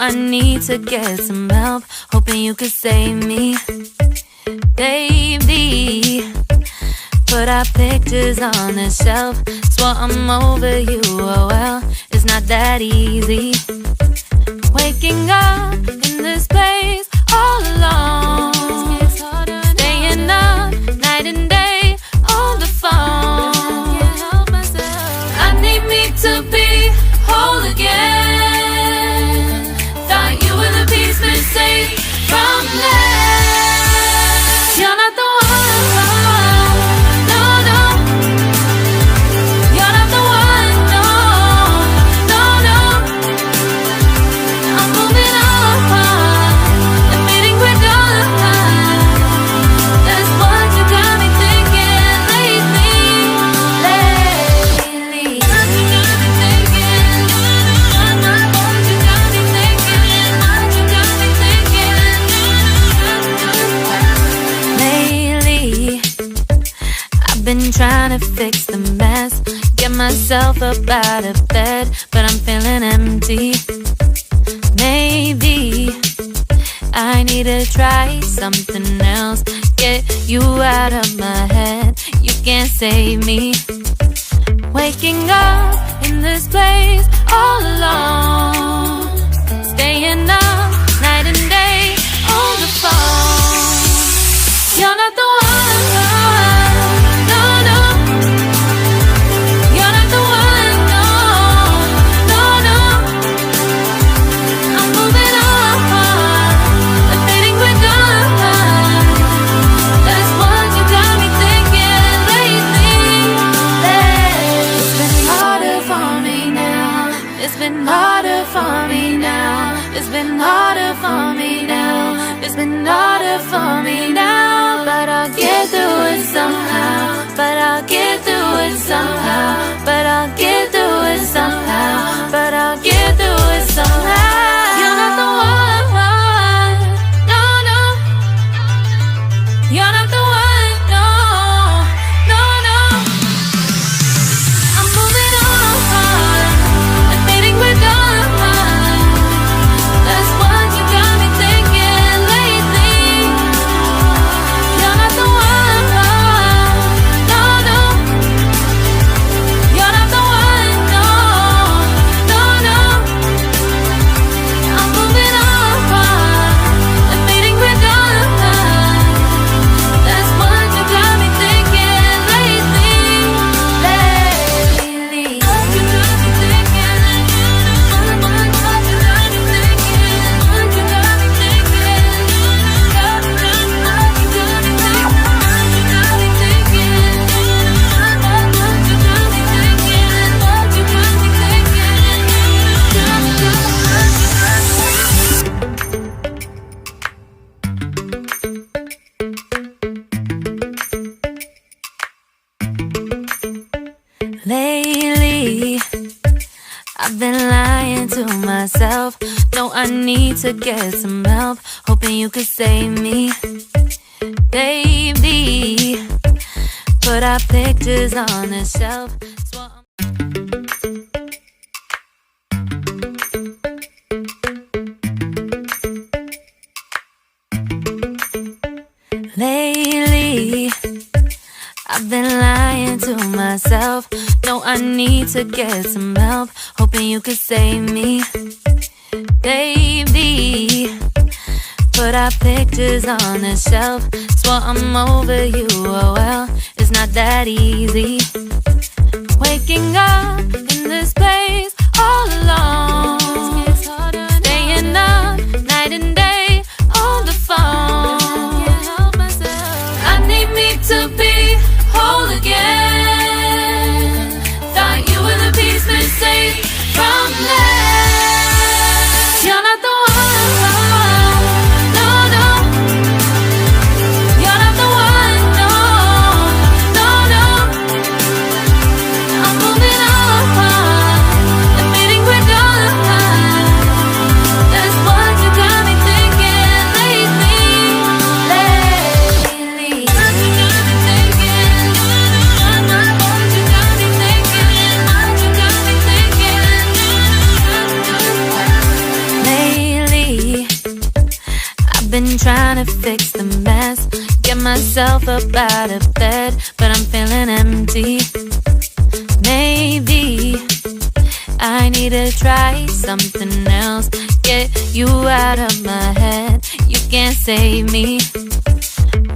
I need to get some help, hoping you could save me. Baby, put our pictures on the shelf. Swore I'm over you, oh well, it's not that easy. Waking up in this place all alone, staying up night and day on the phone. I need me to be whole again. Thought you were the piece missing from left. You're not the one, no, no. You're not the one, no, no, no. I'm moving on, admitting we're done. That's what you got me thinking lately. What you got me thinking. What you got me thinking. What you got me thinking. Lately, I've been trying to fix the mess, get myself up out of bed, but I'm feeling empty. Maybe I need to try something else, get you out of my head. You can't save me. Waking up in this place all alone, staying up night and day on the phone. You're not the one, no, no. You're not the one, no, no, no. I'm moving on, admitting we're done. That's what you got me thinking lately. It's been harder for me now. It's been harder for me now. It's been harder for me now. It's been harder for me now. But I'll get through it somehow. But I'll get through it somehow. But I'll get through it somehow. But I'll get through it somehow. You're not the one, no, no. You're not the one, no, no, no. I'm moving on, admitting we're done. That's what you got me thinking lately. You're not the one, no, no. You're not the one, no, no, no. I'm moving on, admitting we're done. That's what you got me thinking lately. What you got me thinking. What you got me thinking. What you got me thinking. What you got me thinking. What you got me thinking. What you got me thinking. What you got me thinking. Lately, I've been lying to myself. No, I need to get some help, hoping you could save me. Baby, put our pictures on the shelf. Lately, I've been lying to myself. No, I need to get some help, hoping you could save me. Baby, put our pictures on the shelf. Swore I'm over you, oh well, it's not that easy. Waking up in this place all alone, staying up night and day on the phone. I need me to be whole again. Thought you were the piece missing from left. You're not the one, no, no. You're not the one, no, no, no. I'm moving on, trying to fix the mess, get myself up out of bed, but I'm feeling empty. Maybe I need to try something else, get you out of my head. You can't save me.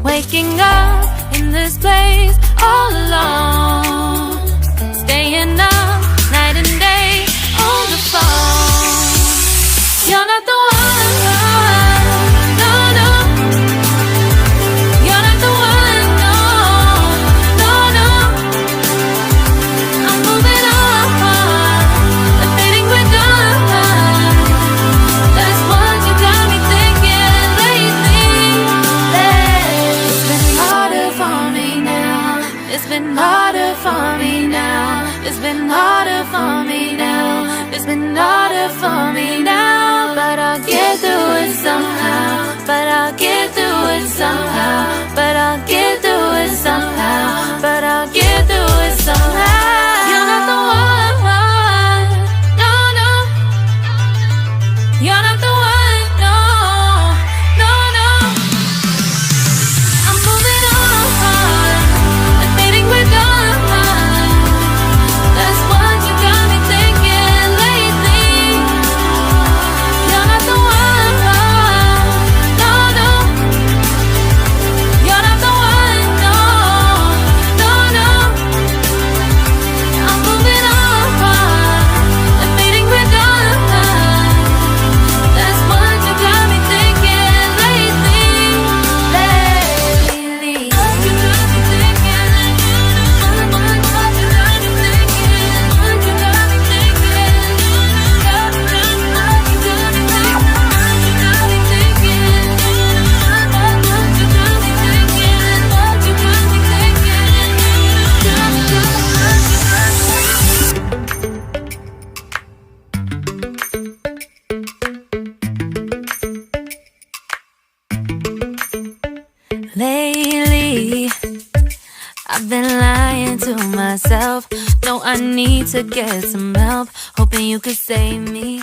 Waking up in this place all alone, staying up night and day on the phone. You're not the one, no, no. You're not the one, no, no, no. I'm moving on, the fading we're done. That's what you got me thinking lately. It's been harder for me now. It's been harder for me now. It's been harder for me now. It's been harder for me now. But I'll get through it somehow. But I'll get through it somehow. But I'll get through it somehow. But I'll get through it somehow. You're not the one, no, no. You're not the one, no, no, no. I'm moving on, the fading we're done. That's what you got me thinking lately. You're not the one, no, no. You're not the one, no, no, no. I'm moving on, the fading we're done. That's what you got me thinking lately. What you got me thinking? What you got me thinking? What you got me thinking? What you got me thinking? What you got me thinking? What you got me thinking? What you got me thinking? Lately, I've been lying to myself. No, I need to get some help. Hoping you could save me.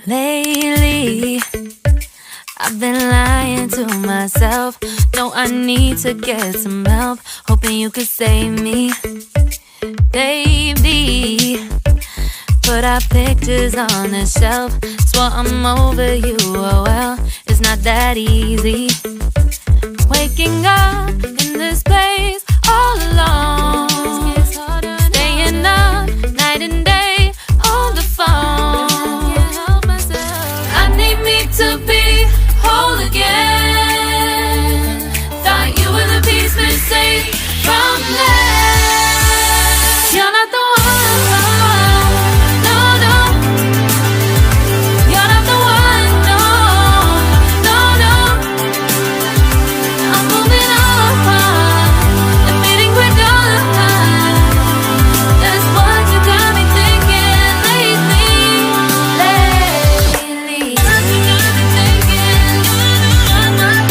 Lately, I've been lying to myself. No, I need to get some help. Hoping you could save me. Baby, put our pictures on the shelf. Swore I'm over you, oh well, it's not that easy. Waking up in this place all alone, staying up night and day on the phone. I need me to be whole again. Thought you were the piece missing from left. You're not the one, no, no. You're not the one, no, no, no. I'm moving on, the fading we're done. That's what you got me thinking lately. What you got me thinking?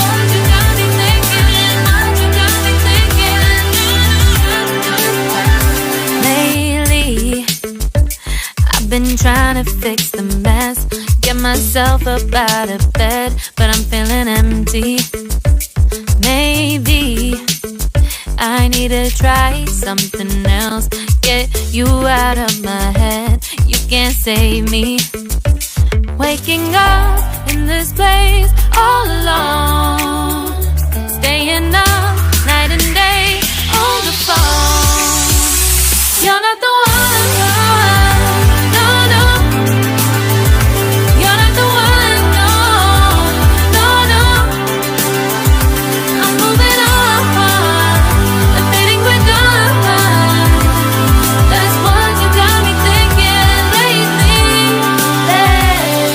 What you got me thinking? What you got me thinking? Lately, I've been trying to fix the mess, get myself up out of bed, but I'm feeling empty. Maybe I need to try something else, get you out of my head. You can't save me. Waking up in this place all alone, staying up night and day on the phone. You're not the one, no, no. You're not the one, no, no, no. I'm moving on, the fading we're done. That's what you got me thinking lately.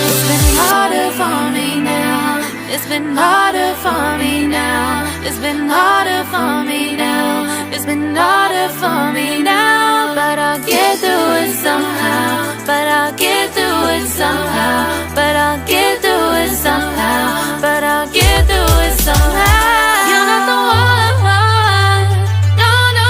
It's been harder for me now. It's been harder for me now. It's been harder for me now. It's been harder for me now. But I'll get through it somehow. But I'll get through it somehow. But I'll get through it somehow. But I'll get through it somehow. You're not the one, no, no.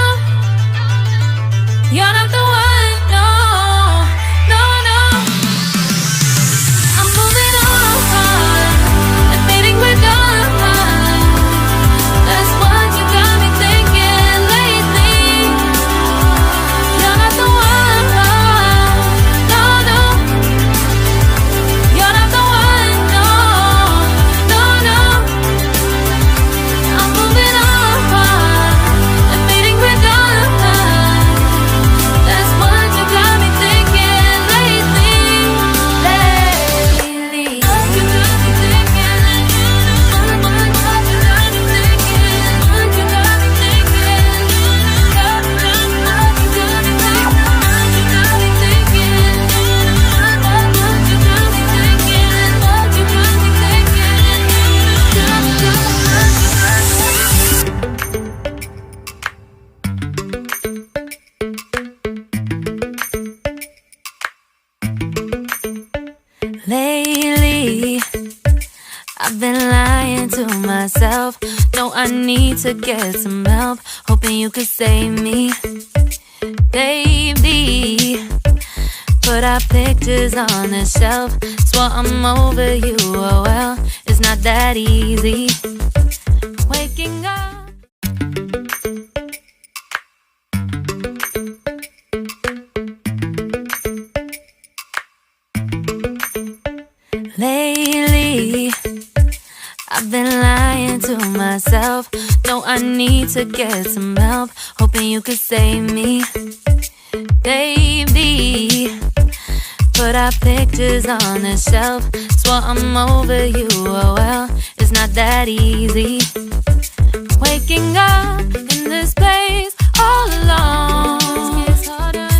I need to get some help, hoping you could save me. Baby, put our pictures on the shelf. Swore I'm over you, oh well, it's not that easy. Waking up lately, I've been lying to myself. No, I need to get some help, hoping you could save me. Baby, put our pictures on the shelf. Swore I'm over you, oh well, it's not that easy. Waking up in this place all alone,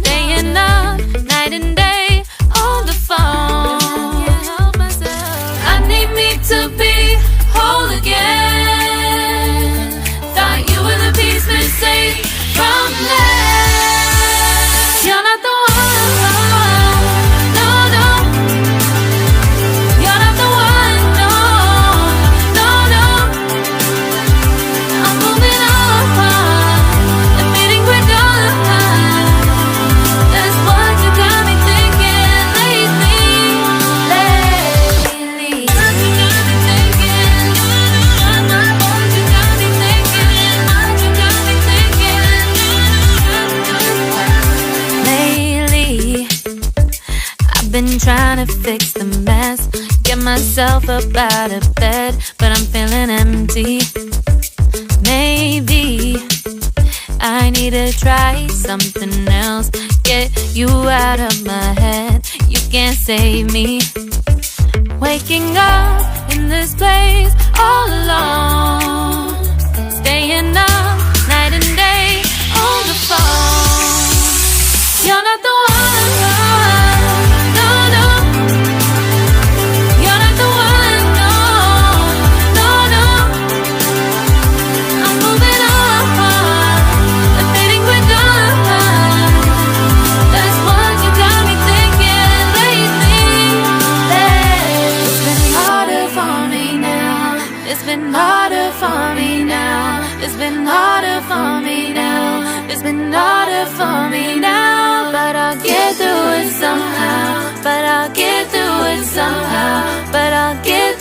staying up night and day on the phone. I need me to be whole again. Thought you were the piece missing from that. You're not the one, no, no. You're not the one, no, no, no. I'm moving on, admitting we're done. That's what you got me thinking lately. What you got me thinking. What you got me thinking. What you got me thinking. Lately, I've been trying to fix the mess, get myself up out of bed, but I'm feeling empty. Maybe I need to try something else, get you out of my head. You can't save me. Waking up in this place all alone, staying up night and day on the phone. You're not the one, no, no. You're not the one, no, no, no. I'm moving on, admitting we're done. That's what you got me thinking lately. It's been harder for me now. It's been harder for me now. It's been harder for me now. It's been harder for me now. But I'll get through it somehow. But I'll get through it somehow. But I'll get